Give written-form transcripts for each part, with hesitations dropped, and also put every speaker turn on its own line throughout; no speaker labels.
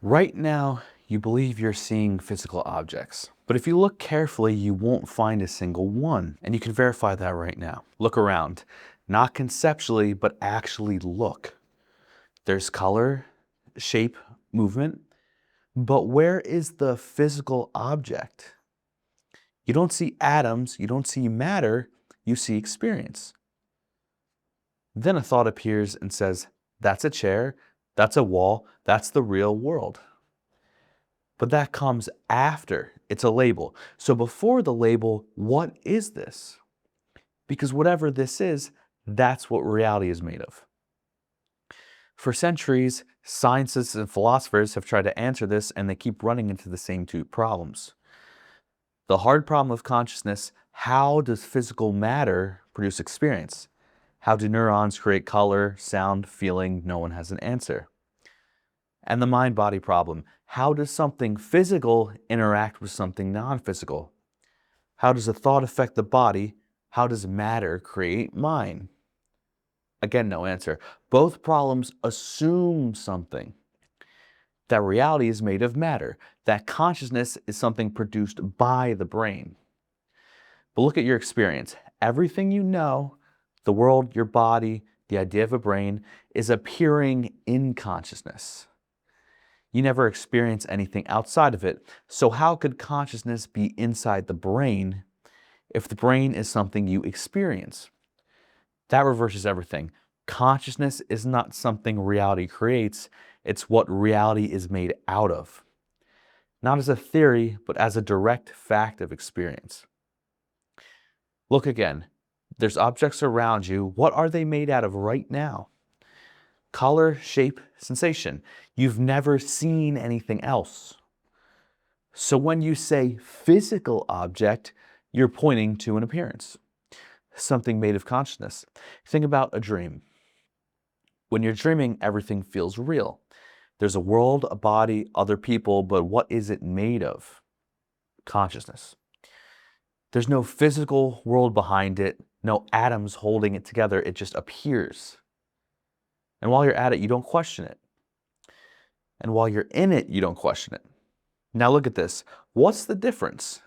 Right now, you believe you're seeing physical objects. But if you look carefully, you won't find a single one. And you can verify that right now. Look around. Not conceptually, but actually look. There's color, shape, movement. But where is the physical object? You don't see atoms, you don't see matter, you see experience. Then a thought appears and says, that's a chair, that's a wall, that's the real world. But that comes after. It's a label. So before the label, what is this? Because whatever this is, that's what reality is made of. For centuries, scientists and philosophers have tried to answer this, and they keep running into the same two problems. The hard problem of consciousness: how does physical matter produce experience? How do neurons create color, sound, feeling? No one has an answer. And the mind-body problem: how does something physical interact with something non-physical? How does a thought affect the body? How does matter create mind? Again, no answer. Both problems assume something. That reality is made of matter. That consciousness is something produced by the brain. But look at your experience. Everything you know, the world, your body, the idea of a brain, is appearing in consciousness. You never experience anything outside of it. So how could consciousness be inside the brain if the brain is something you experience? That reverses everything. Consciousness is not something reality creates, it's what reality is made out of. Not as a theory, but as a direct fact of experience. Look again. There's objects around you. What are they made out of right now? Color, shape, sensation. You've never seen anything else. So when you say physical object, you're pointing to an appearance, something made of consciousness. Think about a dream. When you're dreaming, everything feels real. There's a world, a body, other people, but what is it made of? Consciousness. There's no physical world behind it, no atoms holding it together, it just appears. And while you're at it, you don't question it. And while you're in it, you don't question it. Now look at this. What's the difference?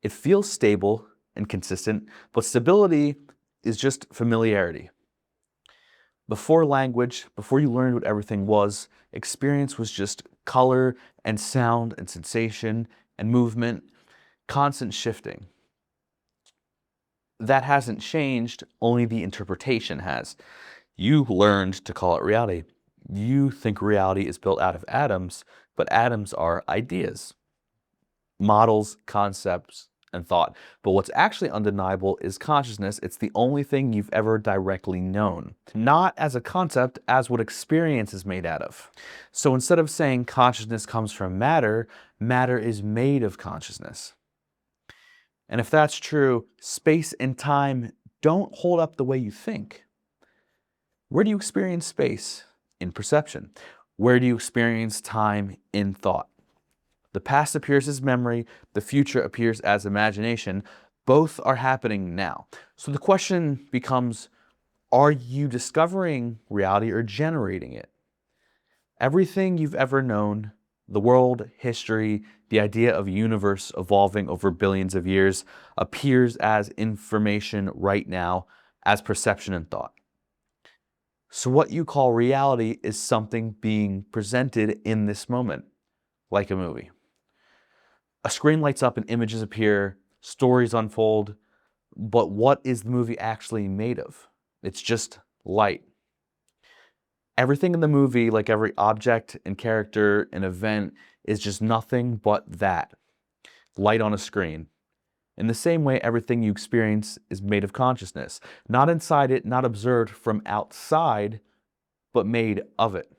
It feels stable and consistent, but stability is just familiarity. Before language, before you learned what everything was, experience was just color and sound and sensation and movement, constant shifting. That hasn't changed, only the interpretation has. You learned to call it reality. You think reality is built out of atoms, but atoms are ideas, models, concepts, and thought. But what's actually undeniable is consciousness. It's the only thing you've ever directly known. Not as a concept, as what experience is made out of. So instead of saying consciousness comes from matter, matter is made of consciousness. And if that's true, space and time don't hold up the way you think. Where do you experience space? In perception. Where do you experience time? In thought. The past appears as memory, the future appears as imagination. Both are happening now. So the question becomes, are you discovering reality or generating it? Everything you've ever known, the world, history, the idea of a universe evolving over billions of years, appears as information right now, as perception and thought. So what you call reality is something being presented in this moment, like a movie. A screen lights up and images appear, stories unfold, but what is the movie actually made of? It's just light. Everything in the movie, like every object and character and event, is just nothing but that. Light on a screen. In the same way, everything you experience is made of consciousness. Not inside it, not observed from outside, but made of it.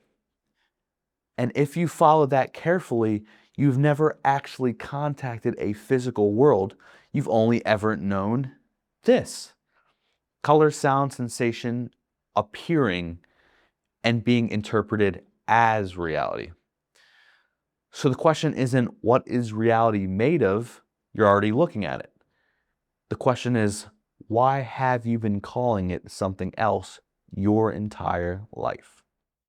And if you follow that carefully, you've never actually contacted a physical world. You've only ever known this. Color, sound, sensation appearing and being interpreted as reality. So the question isn't what is reality made of? You're already looking at it. The question is, why have you been calling it something else your entire life?